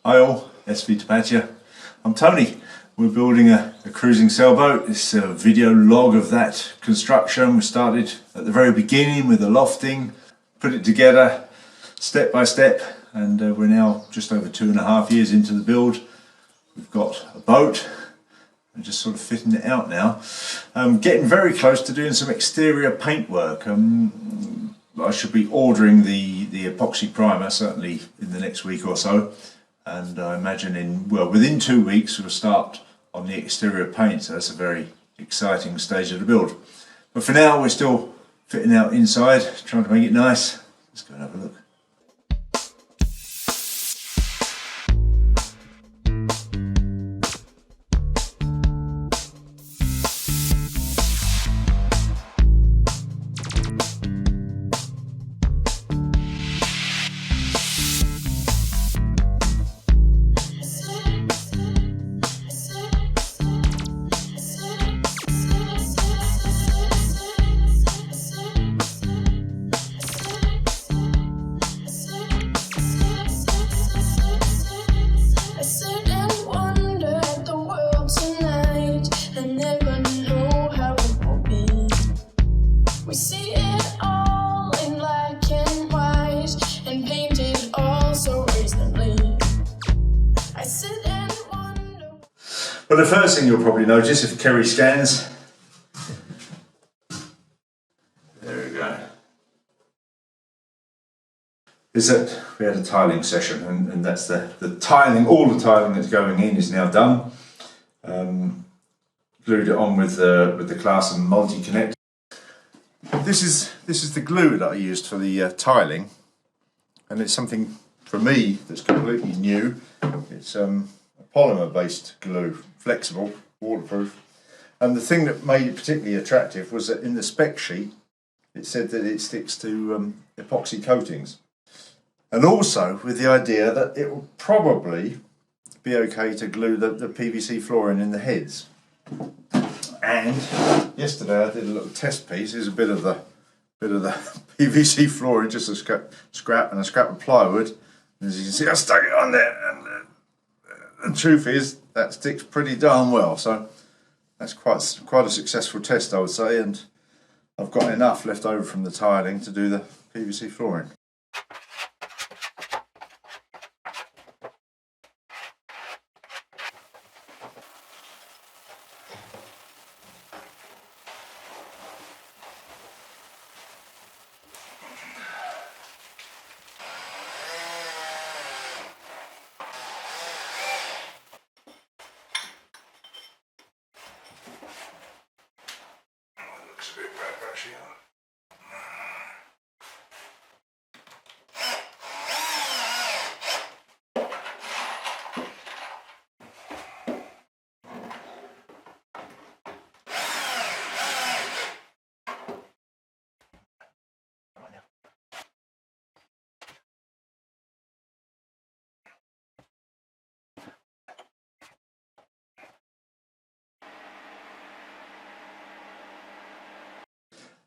Hi all, SV Tapatya. I'm Tony. We're building a cruising sailboat. It's a video log of that construction. We started at the very beginning with the lofting, put it together step by step, and we're now just over 2.5 years into the build. We've got a boat and just sort of fitting it out now. Getting very close to doing some exterior paint work. I should be ordering the epoxy primer certainly in the next week or so. And I imagine within 2 weeks we'll start on the exterior paint, so that's a very exciting stage of the build. But for now we're still fitting out inside, trying to make it nice. Let's go and have a look. Well, the first thing you'll probably notice if Kerry scans, there we go, is that we had a tiling session, and that's the tiling, all the tiling that's going in is now done. Glued it on with the class and multi-connect. This is the glue that I used for the tiling, and it's something for me that's completely new. It's a polymer-based glue, flexible, waterproof. And the thing that made it particularly attractive was that in the spec sheet it said that it sticks to epoxy coatings. And also with the idea that it will probably be okay to glue the PVC flooring in the heads. And yesterday I did a little test piece. Here's a bit of the PVC flooring, just a scrap and a scrap of plywood. And as you can see, I stuck it on there, and the truth is that sticks pretty darn well. So that's quite a successful test, I would say, and I've got enough left over from the tiling to do the PVC flooring.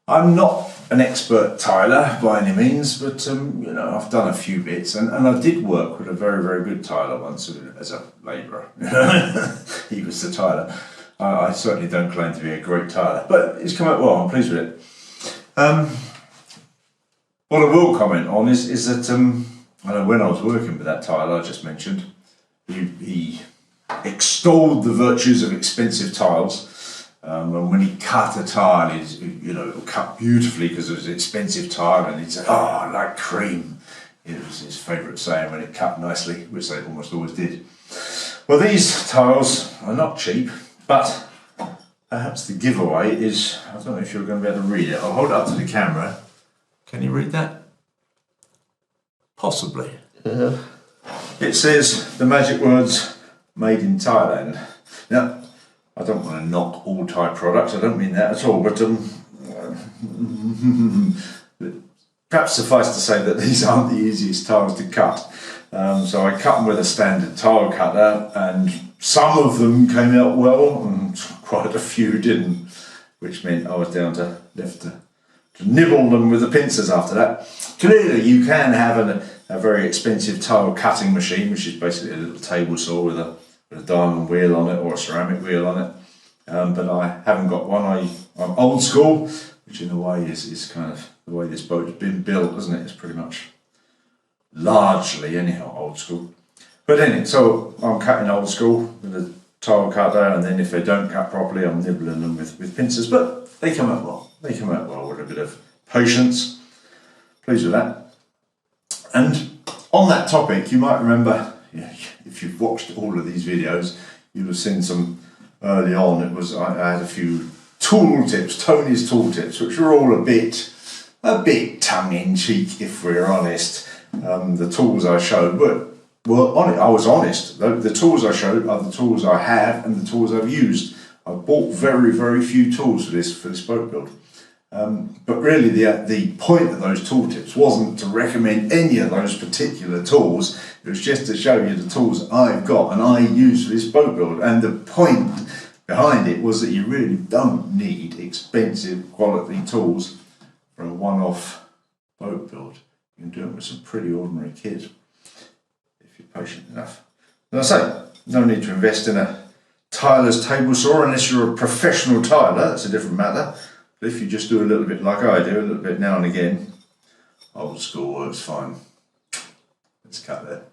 I'm not an expert tiler by any means, but you know, I've done a few bits, and I did work with a very, very good tiler once as a labourer. He was the tiler. I certainly don't claim to be a great tiler, but it's come out well. I'm pleased with it. What I will comment on is that I know when I was working with that tiler I just mentioned, he extolled the virtues of expensive tiles. And when he cut a tile, it'll cut beautifully because it was an expensive tile, and he'd say, "Oh, I like cream." It was his favourite saying when it cut nicely, which they almost always did. Well, these tiles are not cheap, but perhaps the giveaway is, I don't know if you're going to be able to read it. I'll hold it up to the camera. Can you read that? Possibly. It says the magic words, "Made in Thailand." Now, I don't want to knock all Thai products, I don't mean that at all, but perhaps suffice to say that these aren't the easiest tiles to cut. So I cut them with a standard tile cutter, and some of them came out well and quite a few didn't, which meant I was left to nibble them with the pincers after that. Clearly you can have a very expensive tile cutting machine, which is basically a little table saw with a diamond wheel on it or a ceramic wheel on it. But I haven't got one. I'm old school, which in a way is kind of the way this boat's been built, isn't it? It's pretty much largely anyhow old school. But anyway, so I'm cutting old school with a tile cutter, and then if they don't cut properly, I'm nibbling them with pincers. But they come out well. They come out well with a bit of patience. Pleased with that. And on that topic, you might remember, if you've watched all of these videos, you'll have seen some early on. I had a few tool tips, Tony's tool tips, which were all a bit tongue-in-cheek, if we're honest. The tools I showed I was honest. The tools I showed are the tools I have and the tools I've used. I've bought very, very few tools for this boat build. But really the point of those tool tips wasn't to recommend any of those particular tools. It was just to show you the tools I've got and I use for this boat build. And the point behind it was that you really don't need expensive quality tools for a one-off boat build. You can do it with some pretty ordinary kit if you're patient enough. As I say, no need to invest in a tiler's table saw unless you're a professional tiler. That's a different matter. But if you just do a little bit like I do, a little bit now and again, old school works fine. Let's cut there.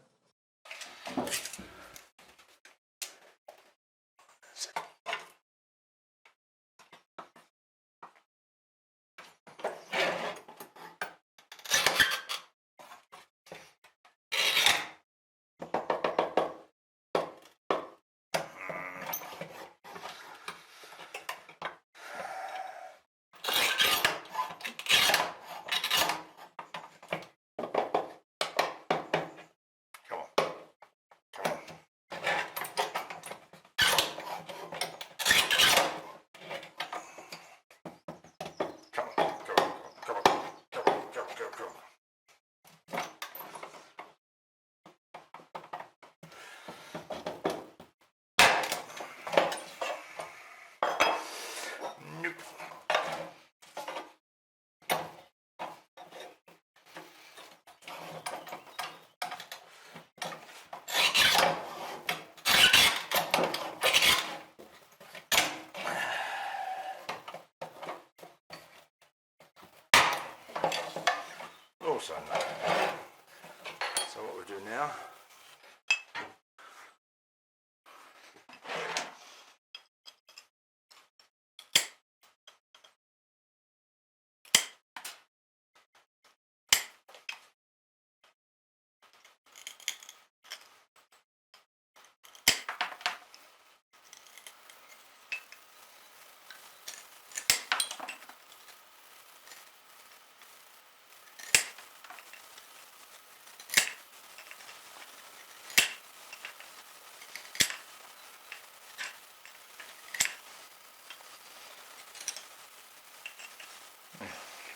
Also, so what we'll do now,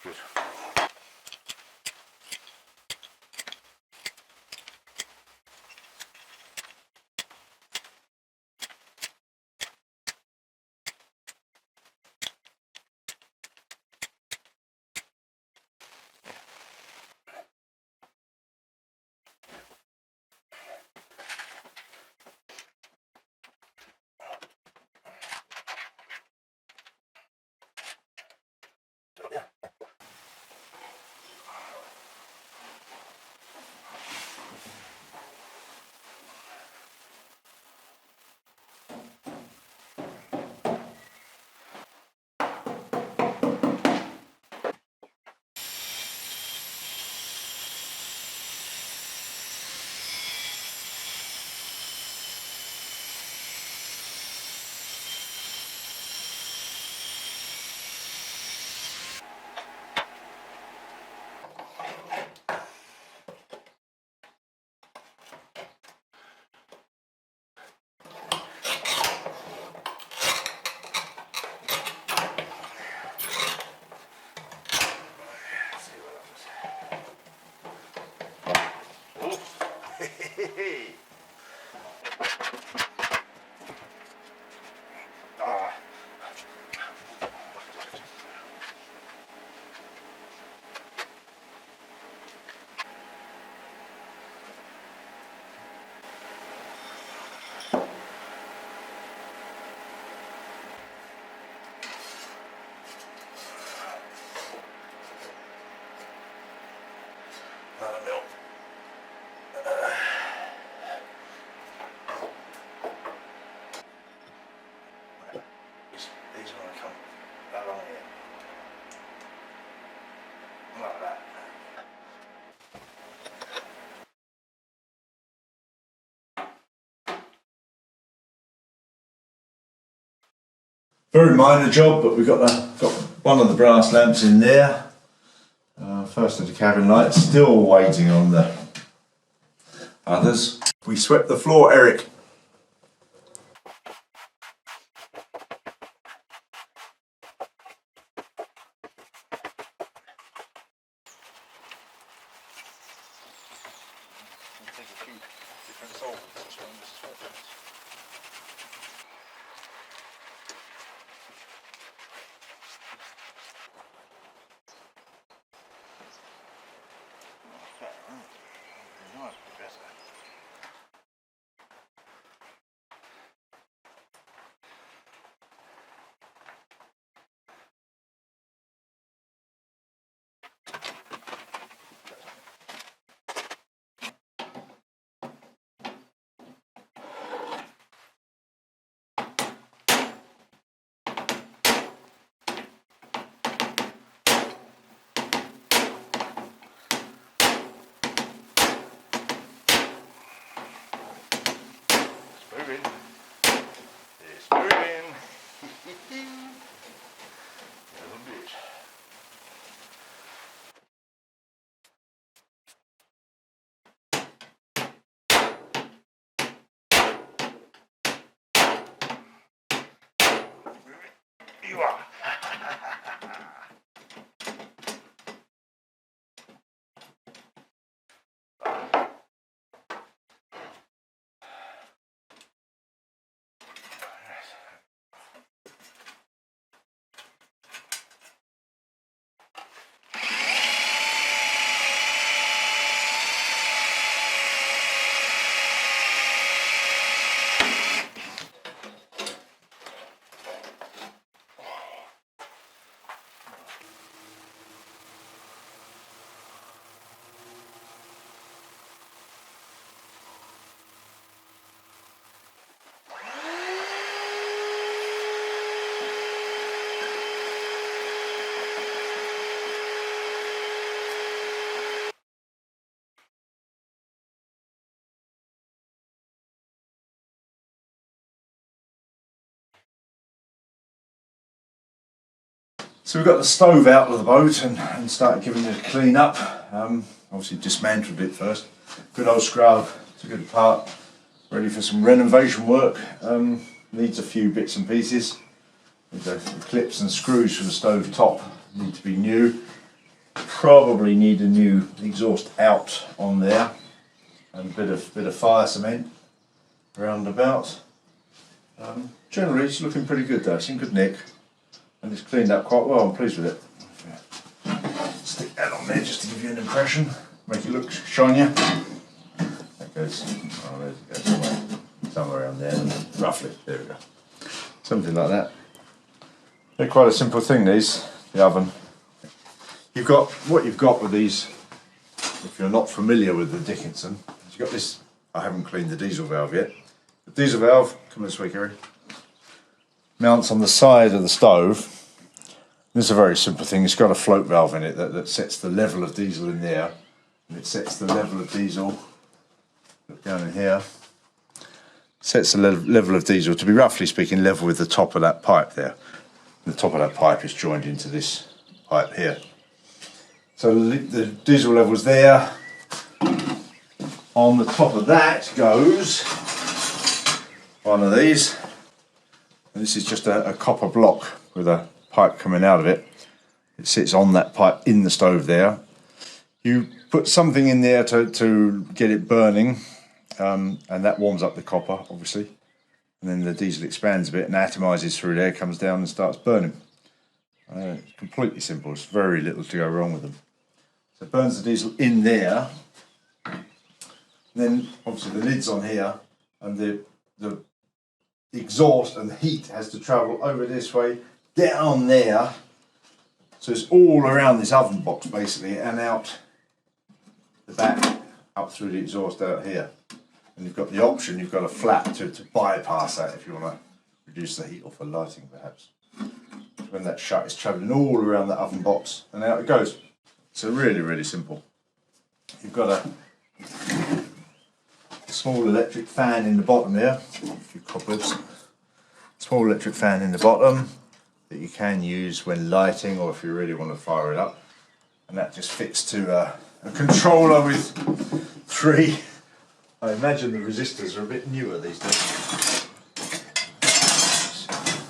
good. Very minor job, but we've got one of the brass lamps in there. First of the cabin light, still waiting on the others. We swept the floor, Eric. It's moving. Little bit. You are. So we've got the stove out of the boat and started giving it a clean up. Obviously dismantled it first. Good old scrub, took it apart, ready for some renovation work. Needs a few bits and pieces. The clips and screws for the stove top need to be new. Probably need a new exhaust out on there and a bit of fire cement round about. Generally it's looking pretty good though, it's in good nick. And it's cleaned up quite well, I'm pleased with it. Stick that on there just to give you an impression, make it look shinier. That goes, oh there it goes, somewhere around there, roughly, there we go. Something like that. They're quite a simple thing these, the oven. What you've got with these, if you're not familiar with the Dickinson, you've got this, I haven't cleaned the diesel valve yet. The diesel valve, come this way Kerry, mounts on the side of the stove. This is a very simple thing. It's got a float valve in it that sets the level of diesel in there, and it sets the level of diesel, look down in here, sets the level of diesel to be, roughly speaking, level with the top of that pipe there. And the top of that pipe is joined into this pipe here. So the diesel level's there. On the top of that goes one of these. And this is just a copper block with a pipe coming out of it. It sits on that pipe in the stove there. You put something in there to get it burning, and that warms up the copper, obviously. And then the diesel expands a bit and atomizes through there, comes down and starts burning. It's completely simple. There's very little to go wrong with them. So it burns the diesel in there. Then obviously the lid's on here, and the exhaust and the heat has to travel over this way, down there. So it's all around this oven box basically, and out the back, up through the exhaust out here. And you've got the option, you've got a flap to bypass that if you want to reduce the heat or for lighting perhaps. When that's shut, it's travelling all around the oven box and out it goes. So really, really simple. You've got a small electric fan in the bottom here, a few cobwebs. Small electric fan in the bottom, that you can use when lighting or if you really want to fire it up. And that just fits to a controller with 3. I imagine the resistors are a bit newer these days.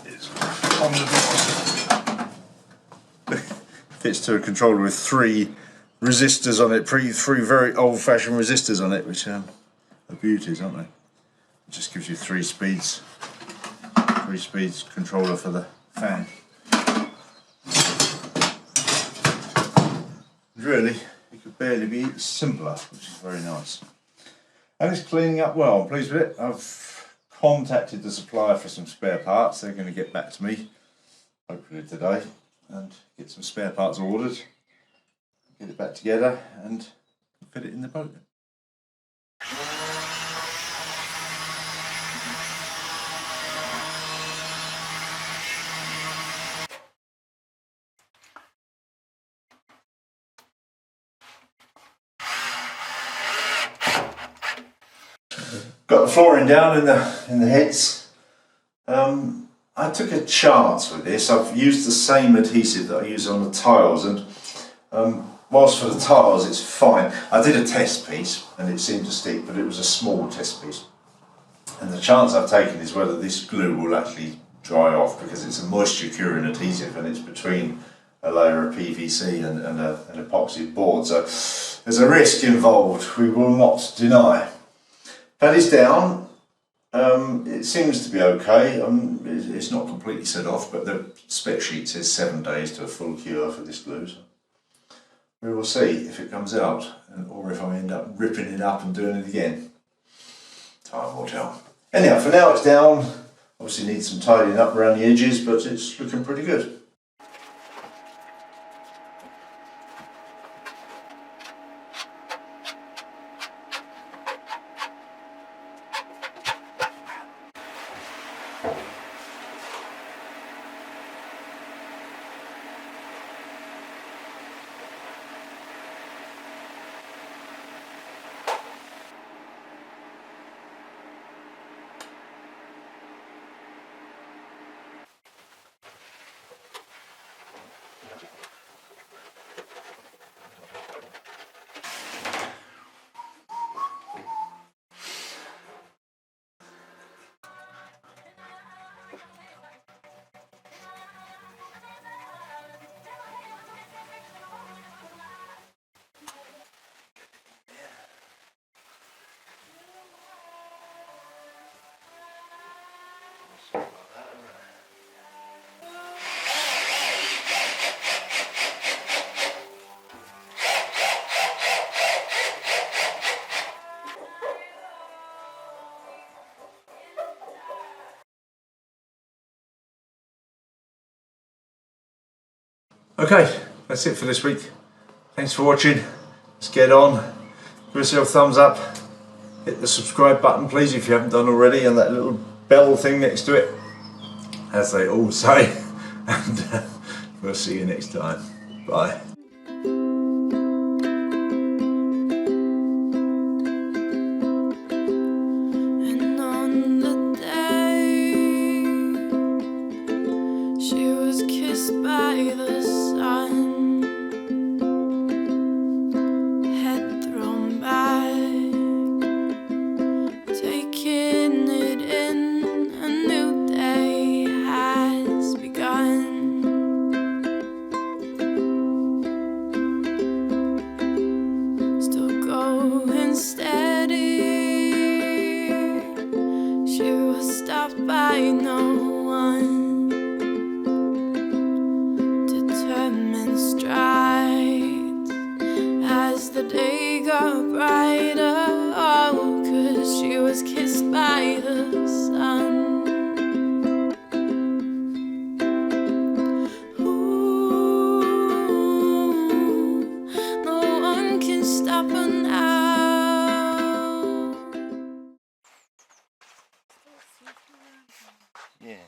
It's on the bottom. Fits to a controller with 3 resistors on it, 3 very old-fashioned resistors on it, which are beauties, aren't they? It just gives you 3 speeds. 3 speeds controller for the fan. Really, it could barely be simpler, which is very nice. And it's cleaning up well. I'm pleased with it. I've contacted the supplier for some spare parts. They're going to get back to me, hopefully today, and get some spare parts ordered, get it back together and fit it in the boat. Got the flooring down in the heads. I took a chance with this. I've used the same adhesive that I use on the tiles, and whilst for the tiles it's fine. I did a test piece and it seemed to stick, but it was a small test piece. And the chance I've taken is whether this glue will actually dry off, because it's a moisture curing adhesive and it's between a layer of PVC and an epoxy board. So there's a risk involved, we will not deny. That is down. It seems to be okay. It's not completely set off, but the spec sheet says 7 days to a full cure for this glue. So we will see if it comes out, or if I end up ripping it up and doing it again. Time will tell. Anyhow, for now it's down. Obviously needs some tidying up around the edges, but it's looking pretty good. Okay, that's it for this week. Thanks for watching. Let's get on. Give yourself a thumbs up. Hit the subscribe button please if you haven't done already, and that little bell thing next to it, as they all say. And we'll see you next time. Bye. By the sun, head thrown back, taking it in. A new day has begun. Still going steady. She was stopped by no one. Strides as the day got brighter, oh, 'cause she was kissed by the sun. Ooh, no one can stop her now. Yeah.